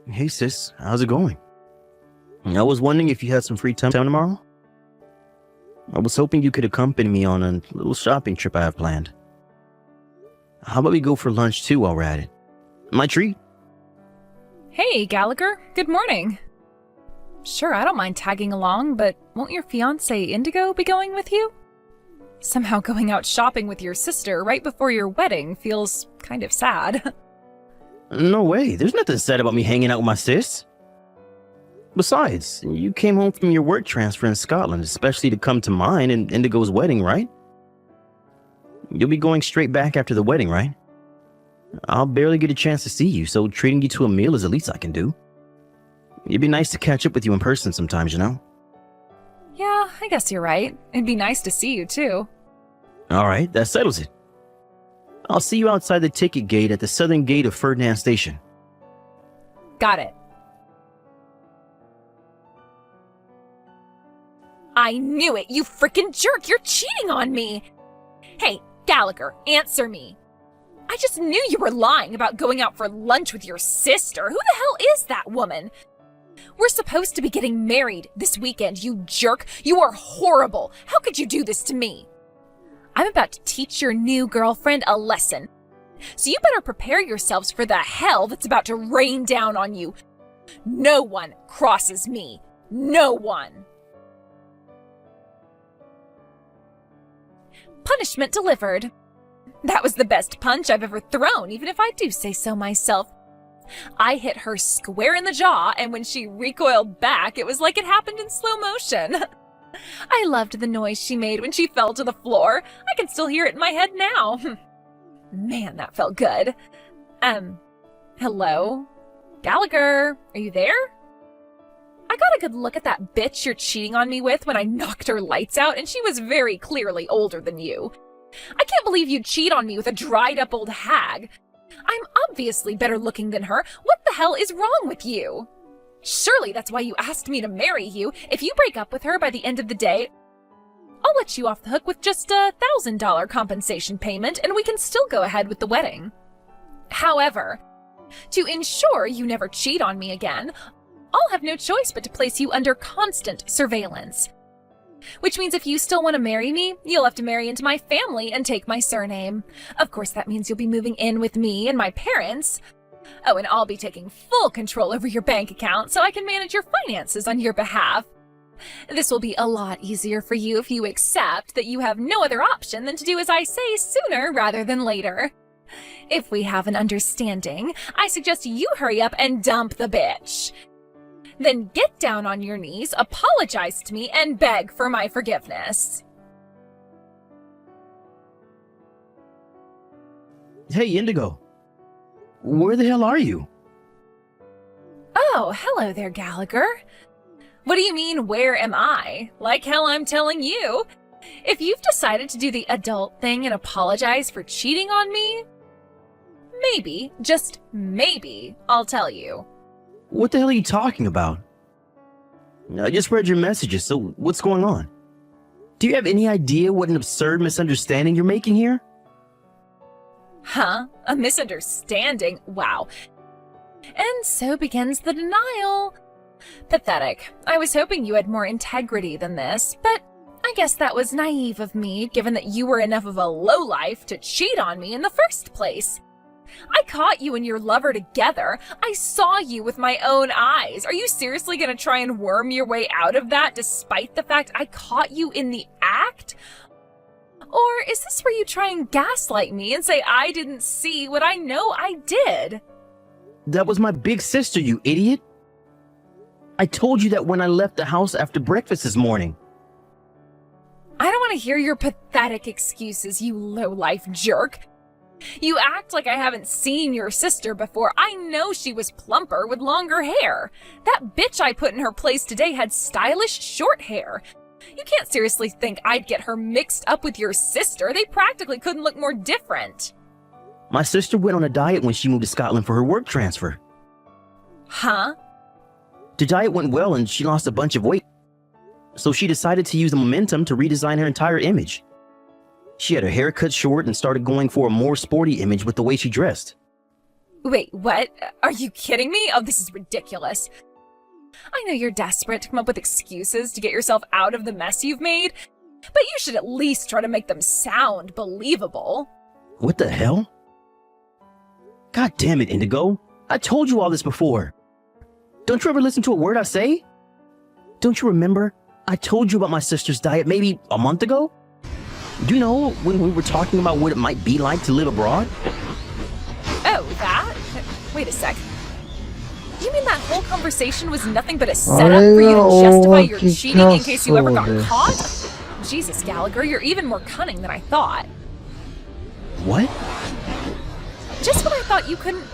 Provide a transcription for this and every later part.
Hey sis, how's it going? I was wondering if you had some free time tomorrow. I was hoping you could accompany me on a little shopping trip I have planned. How about we go for lunch too while we're at it? My treat. Hey, Gallagher. Good morning. Sure, I don't mind tagging along, but won't your fiancé Indigo be going with you? Somehow going out shopping with your sister right before your wedding feels kind of sad. No way, there's nothing sad about me hanging out with my sis. Besides, you came home from your work transfer in Scotland, especially to come to mine and Indigo's wedding, right? You'll be going straight back after the wedding, right? I'll barely get a chance to see you, so treating you to a meal is the least I can do. It'd be nice to catch up with you in person sometimes, you know? Yeah, I guess you're right. It'd be nice to see you, too. Alright, that settles it. I'll see you outside the ticket gate at the southern gate of Ferdinand Station. Got it. I knew it, you frickin' jerk! You're cheating on me! Hey, Gallagher, answer me. I just knew you were lying about going out for lunch with your sister. Who the hell is that woman? We're supposed to be getting married this weekend, you jerk. You are horrible. How could you do this to me? I'm about to teach your new girlfriend a lesson. So you better prepare yourselves for the hell that's about to rain down on you. No one crosses me. No one. Punishment delivered. That was the best punch I've ever thrown, even if I do say so myself. I hit her square in the jaw, and when she recoiled back, it was like it happened in slow motion. I loved the noise she made when she fell to the floor. I can still hear it in my head now. Man, that felt good. Hello? Gallagher, are you there? I got a good look at that bitch you're cheating on me with when I knocked her lights out, and she was very clearly older than you. I can't believe you'd cheat on me with a dried-up old hag. I'm obviously better looking than her. What the hell is wrong with you? Surely that's why you asked me to marry you. If you break up with her by the end of the day, I'll let you off the hook with just a $1,000 compensation payment, and we can still go ahead with the wedding. However, to ensure you never cheat on me again, I'll have no choice but to place you under constant surveillance. Which means if you still want to marry me, you'll have to marry into my family and take my surname. Of course, that means you'll be moving in with me and my parents. Oh, and I'll be taking full control over your bank account so I can manage your finances on your behalf. This will be a lot easier for you if you accept that you have no other option than to do as I say sooner rather than later. If we have an understanding, I suggest you hurry up and dump the bitch. Then get down on your knees, apologize to me, and beg for my forgiveness. Hey, Indigo. Where the hell are you? Oh, hello there, Gallagher. What do you mean, where am I? Like hell I'm telling you. If you've decided to do the adult thing and apologize for cheating on me, maybe, just maybe, I'll tell you. What the hell are you talking about? I just read your messages, so what's going on? Do you have any idea what an absurd misunderstanding you're making here? Huh? A misunderstanding? Wow. And so begins the denial. Pathetic. I was hoping you had more integrity than this, but I guess that was naive of me, given that you were enough of a lowlife to cheat on me in the first place. I caught you and your lover together. I saw you with my own eyes. Are you seriously going to try and worm your way out of that despite the fact I caught you in the act? Or is this where you try and gaslight me and say I didn't see what I know I did? That was my big sister, you idiot. I told you that when I left the house after breakfast this morning. I don't want to hear your pathetic excuses, you low-life jerk. You act like I haven't seen your sister before. I know she was plumper with longer hair. That bitch I put in her place today had stylish short hair. You can't seriously think I'd get her mixed up with your sister. They practically couldn't look more different. My sister went on a diet when she moved to Scotland for her work transfer. Huh? The diet went well and she lost a bunch of weight. So she decided to use the momentum to redesign her entire image. She had her hair cut short and started going for a more sporty image with the way she dressed. Wait, what? Are you kidding me? Oh, this is ridiculous. I know you're desperate to come up with excuses to get yourself out of the mess you've made, but you should at least try to make them sound believable. What the hell? God damn it, Indigo. I told you all this before. Don't you ever listen to a word I say? Don't you remember? I told you about my sister's diet maybe a month ago? Do you know when we were talking about what it might be like to live abroad? Oh, that? Wait a sec. You mean that whole conversation was nothing but a setup for you to justify your cheating in case you ever got caught? Jesus, Gallagher, you're even more cunning than I thought. What? Just when I thought you couldn't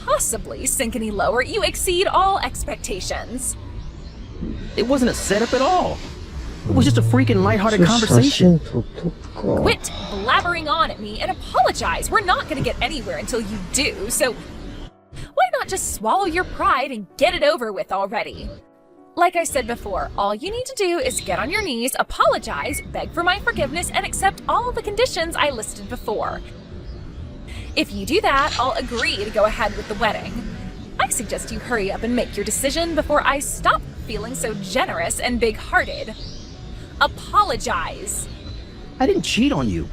possibly sink any lower, you exceed all expectations. It wasn't a setup at all. It was just a freaking lighthearted conversation. Quit blabbering on at me and apologize. We're not gonna get anywhere until you do, so why not just swallow your pride and get it over with already? Like I said before, all you need to do is get on your knees, apologize, beg for my forgiveness, and accept all the conditions I listed before. If you do that, I'll agree to go ahead with the wedding. I suggest you hurry up and make your decision before I stop feeling so generous and big-hearted. Apologize. I didn't cheat on you.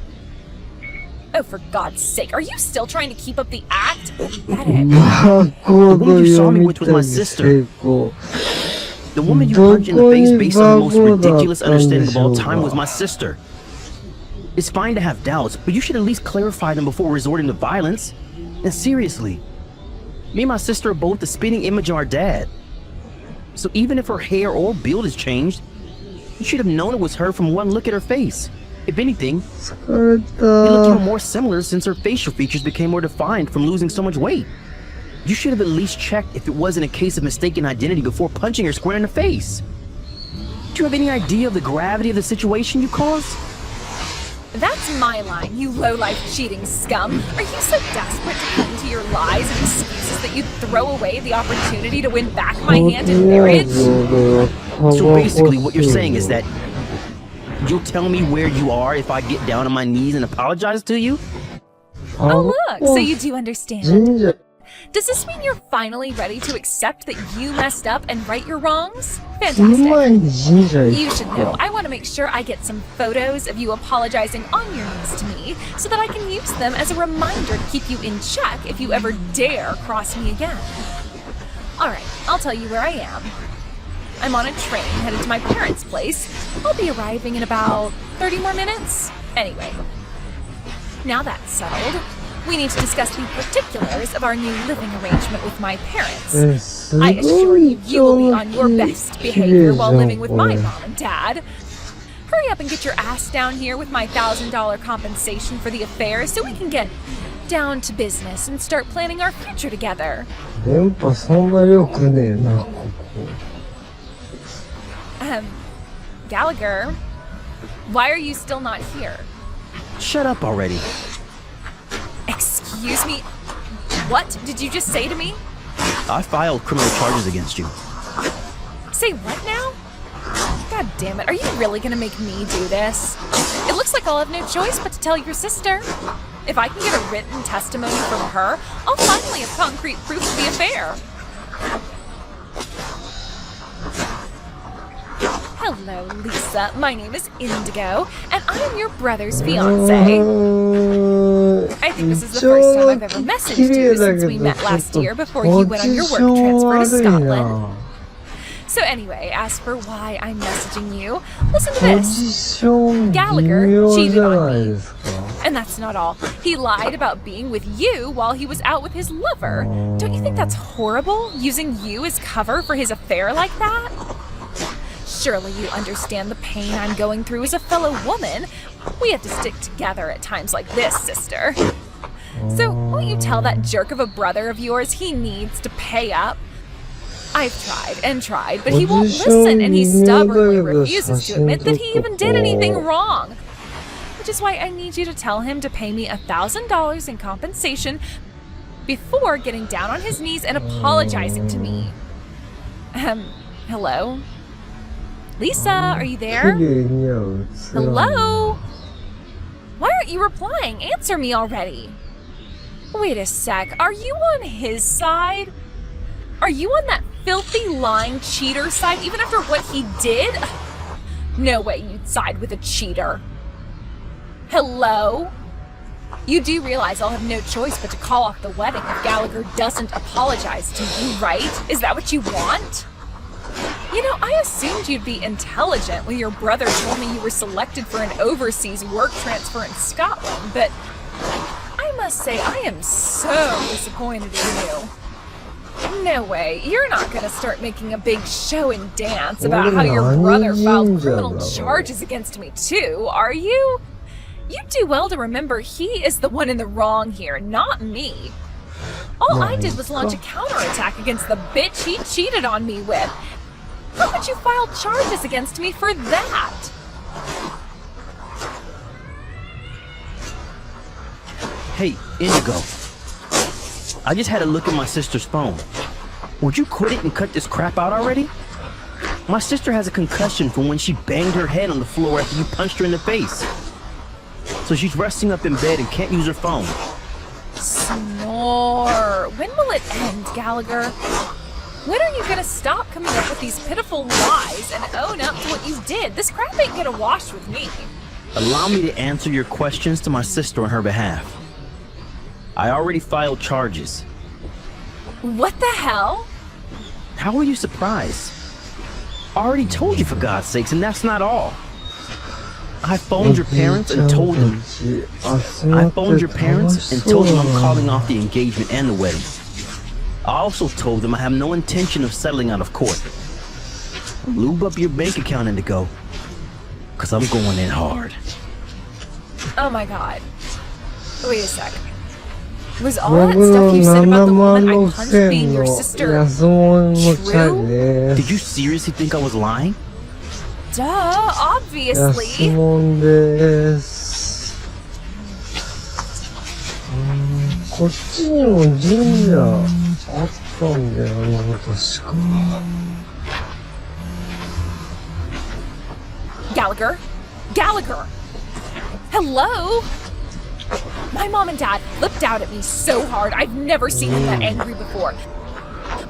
Oh, for God's sake, are you still trying to keep up the act? Pathetic. The woman you saw me with was my sister. The woman you punched in the face based on the most ridiculous understanding of all time was my sister. It's fine to have doubts, but you should at least clarify them before resorting to violence. And seriously, me and my sister are both the spitting image of our dad. So even if her hair or build has changed, you should have known it was her from one look at her face. If anything, they look even more similar since her facial features became more defined from losing so much weight. You should have at least checked if it wasn't a case of mistaken identity before punching her square in the face. Do you have any idea of the gravity of the situation you caused? That's my line, you low-life cheating scum. Are you so desperate to cling to your lies and excuses that you throw away the opportunity to win back my hand in marriage? So basically what you're saying is that you'll tell me where you are if I get down on my knees and apologize to you? Oh look, so you do understand. Does this mean you're finally ready to accept that you messed up and right your wrongs? Fantastic. You should know, I want to make sure I get some photos of you apologizing on your knees to me so that I can use them as a reminder to keep you in check if you ever dare cross me again. Alright, I'll tell you where I am. I'm on a train headed to my parents' place. I'll be arriving in about 30 more minutes. Anyway, now that's settled, we need to discuss the particulars of our new living arrangement with my parents. I assure you, you will be on your best behavior while living with my mom and dad. Hurry up and get your ass down here with my $1,000 compensation for the affair so we can get down to business and start planning our future together. Gallagher, why are you still not here? Shut up already. Excuse me? What did you just say to me? I filed criminal charges against you. Say what now? God damn it, are you really gonna make me do this? It looks like I'll have no choice but to tell your sister. If I can get a written testimony from her, I'll finally have concrete proof of the affair. Hello, Lisa. My name is Indigo, and I am your brother's fiance. I think this is the first time I've ever messaged you since we met last year before you went on your work transfer to Scotland. So anyway, as for why I'm messaging you, listen to this. Gallagher cheated on me. And that's not all. He lied about being with you while he was out with his lover. Don't you think that's horrible, using you as cover for his affair like that? Surely you understand the pain I'm going through as a fellow woman. We have to stick together at times like this, sister. So won't you tell that jerk of a brother of yours he needs to pay up? I've tried and tried, but he won't listen, and he stubbornly refuses to admit that he even did anything wrong. Which is why I need you to tell him to pay me $1,000 in compensation before getting down on his knees and apologizing to me. Hello? Lisa, are you there? Hello? Why aren't you replying? Answer me already. Wait a sec, are you on his side? Are you on that filthy, lying cheater side even after what he did? No way you'd side with a cheater. Hello? You do realize I'll have no choice but to call off the wedding if Gallagher doesn't apologize to you, right? Is that what you want? You know, I assumed you'd be intelligent when your brother told me you were selected for an overseas work transfer in Scotland, but I must say I am so disappointed in you. No way, you're not gonna start making a big show and dance about how your brother filed criminal charges against me too, are you? You do well to remember he is the one in the wrong here, not me. All I did was launch a counterattack against the bitch he cheated on me with. How could you file charges against me for that? Hey, Indigo. I just had a look at my sister's phone. Would you quit it and cut this crap out already? My sister has a concussion from when she banged her head on the floor after you punched her in the face. So she's resting up in bed and can't use her phone. Snore. When will it end, Gallagher? When are you gonna stop coming up with these pitiful lies and own up to what you did? This crap ain't gonna wash with me. Allow me to answer your questions to my sister on her behalf. I already filed charges. What the hell? How are you surprised? I already told you, for God's sakes, and that's not all. I phoned your parents and told them I'm calling off the engagement and the wedding. I also told them I have no intention of settling out of court. Lube up your bank account, Indigo, because I'm going in hard. Oh my God. Wait a sec. Was all that stuff you said about the woman I punched being your sister true? Did you seriously think I was lying? Duh, obviously. 質問です。こっちにも神社あったんだよな、確か。Gallagher? Gallagher! Hello? My mom and dad flipped out at me so hard. I've never seen them that angry before.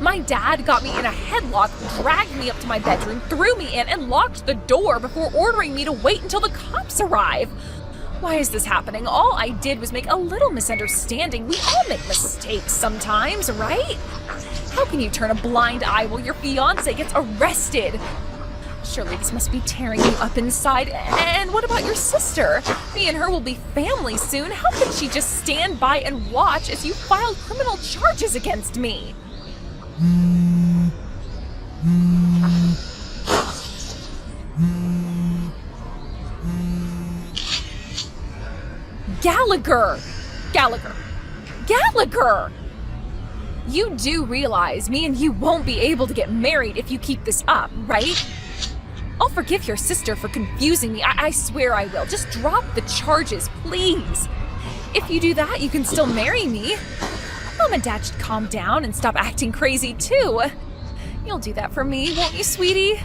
My dad got me in a headlock, dragged me up to my bedroom, threw me in, and locked the door before ordering me to wait until the cops arrive. Why is this happening? All I did was make a little misunderstanding. We all make mistakes sometimes, right? How can you turn a blind eye while your fiance gets arrested? Surely this must be tearing you up inside. And what about your sister? Me and her will be family soon. How could she just stand by and watch as you filed criminal charges against me? Gallagher! Gallagher! Gallagher! You do realize me and you won't be able to get married if you keep this up, right? I'll forgive your sister for confusing me. I swear I will. Just drop the charges, please. If you do that, you can still marry me. Mom and Dad should calm down and stop acting crazy, too. You'll do that for me, won't you, sweetie?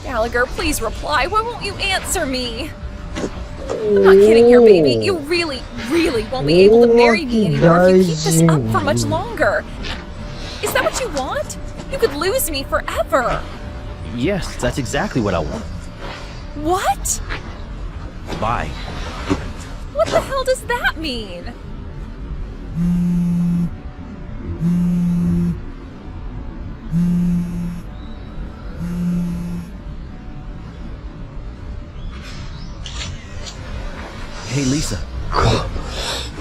Gallagher, please reply. Why won't you answer me? I'm not kidding here, baby. You really, really won't be able to marry me anymore if you keep this up for much longer. Is that what you want? You could lose me forever. Yes, that's exactly what I want. What? Bye. What the hell does that mean? Hey, Lisa.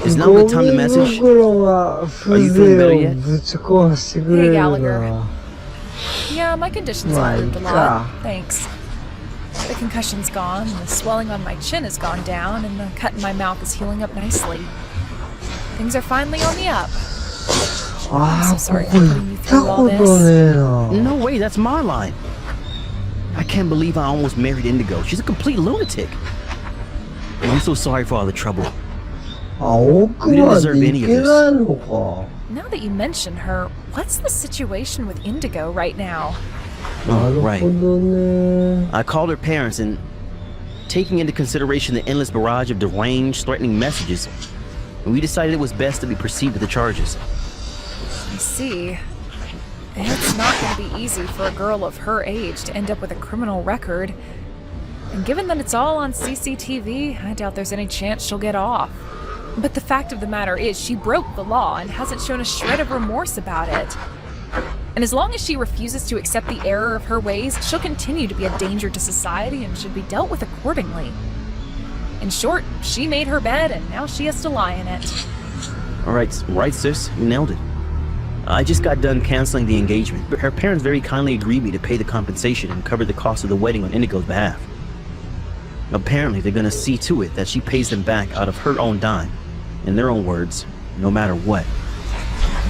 Is now the time to message? Are you feeling better yet? Hey, Gallagher. Yeah, my condition's improved a lot. Thanks. The concussion's gone, the swelling on my chin has gone down, and the cut in my mouth is healing up nicely. Things are finally on the up. I'm so sorry for putting you through all this. No way, that's my line. I can't believe I almost married Indigo. She's a complete lunatic. And I'm so sorry for all the trouble. We didn't deserve any of this. Now that you mention her, what's the situation with Indigo right now? Oh, right. I called her parents, and taking into consideration the endless barrage of deranged, threatening messages, and we decided it was best that we proceed with the charges. I see. It's not going to be easy for a girl of her age to end up with a criminal record. And given that it's all on CCTV, I doubt there's any chance she'll get off. But the fact of the matter is, she broke the law and hasn't shown a shred of remorse about it. And as long as she refuses to accept the error of her ways, she'll continue to be a danger to society and should be dealt with accordingly. In short, she made her bed and now she has to lie in it. Right, sis, you nailed it. I just got done canceling the engagement, but her parents very kindly agreed me to pay the compensation and cover the cost of the wedding on Indigo's behalf. Apparently, they're gonna see to it that she pays them back out of her own dime, in their own words, no matter what.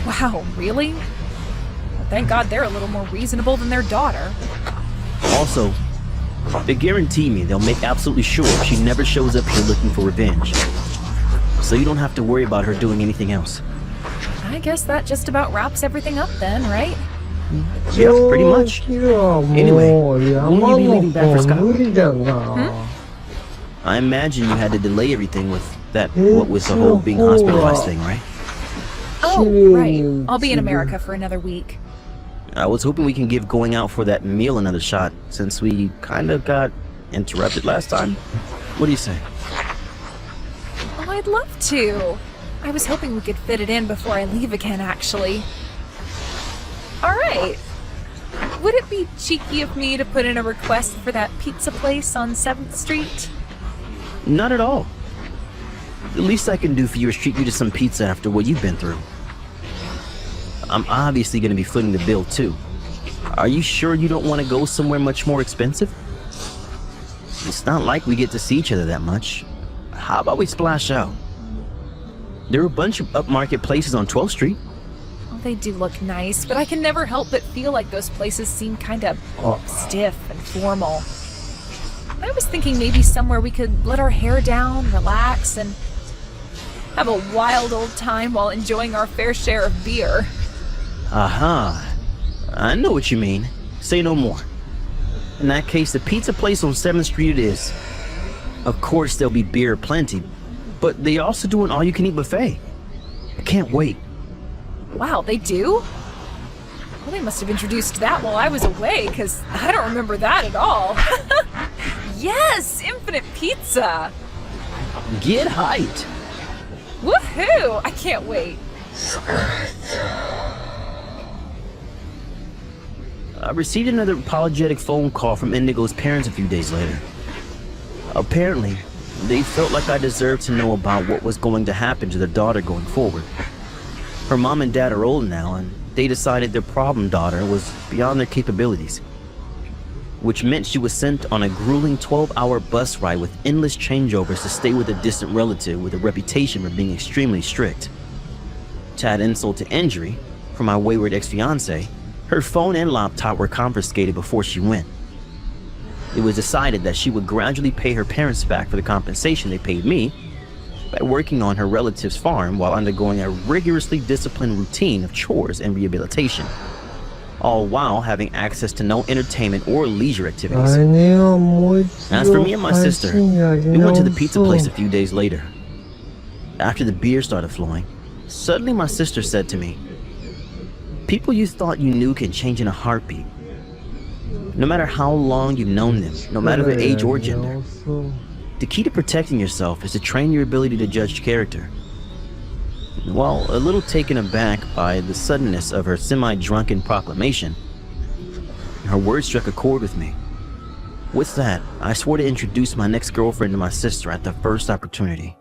Wow, really? Well, thank God they're a little more reasonable than their daughter. Also, they guarantee me they'll make absolutely sure she never shows up here looking for revenge. So you don't have to worry about her doing anything else. I guess that just about wraps everything up then, right? Yeah, pretty much. Anyway, when will you be leaving back for Scotland? 無理だな。 I imagine you had to delay everything with that, what was the whole being hospitalized thing, right? Oh, right. I'll be in America for another week. I was hoping we can give going out for that meal another shot, since we kinda got interrupted last time. What do you say? Oh, I'd love to. I was hoping we could fit it in before I leave again, actually. All right. Would it be cheeky of me to put in a request for that pizza place on 7th Street? Not at all. The least I can do for you is treat you to some pizza after what you've been through. I'm obviously going to be footing the bill too. Are you sure you don't want to go somewhere much more expensive? It's not like we get to see each other that much. How about we splash out? There are a bunch of upmarket places on 12th Street. Oh, they do look nice, but I can never help but feel like those places seem kind of stiff and formal. I was thinking maybe somewhere we could let our hair down, relax, and have a wild old time while enjoying our fair share of beer. Aha. I know what you mean. Say no more. In that case, the pizza place on 7th Street it is. Of course, there'll be beer plenty, but they also do an all-you-can-eat buffet. I can't wait. Wow, they do? Well, they must have introduced that while I was away, because I don't remember that at all. Yes, infinite pizza. Get hyped. Woohoo! I can't wait. I received another apologetic phone call from Indigo's parents a few days later. Apparently, they felt like I deserved to know about what was going to happen to their daughter going forward. Her mom and dad are old now, and they decided their problem daughter was beyond their capabilities, which meant she was sent on a grueling 12-hour bus ride with endless changeovers to stay with a distant relative with a reputation for being extremely strict. To add insult to injury, for my wayward ex-fiancée, her phone and laptop were confiscated before she went. It was decided that she would gradually pay her parents back for the compensation they paid me by working on her relative's farm while undergoing a rigorously disciplined routine of chores and rehabilitation, all while having access to no entertainment or leisure activities. As for me and my sister, we went to the pizza place a few days later. After the beer started flowing, suddenly my sister said to me, "People you thought you knew can change in a heartbeat. No matter how long you've known them, no matter their age or gender. The key to protecting yourself is to train your ability to judge character." While a little taken aback by the suddenness of her semi-drunken proclamation, her words struck a chord with me. With that, I swore to introduce my next girlfriend to my sister at the first opportunity.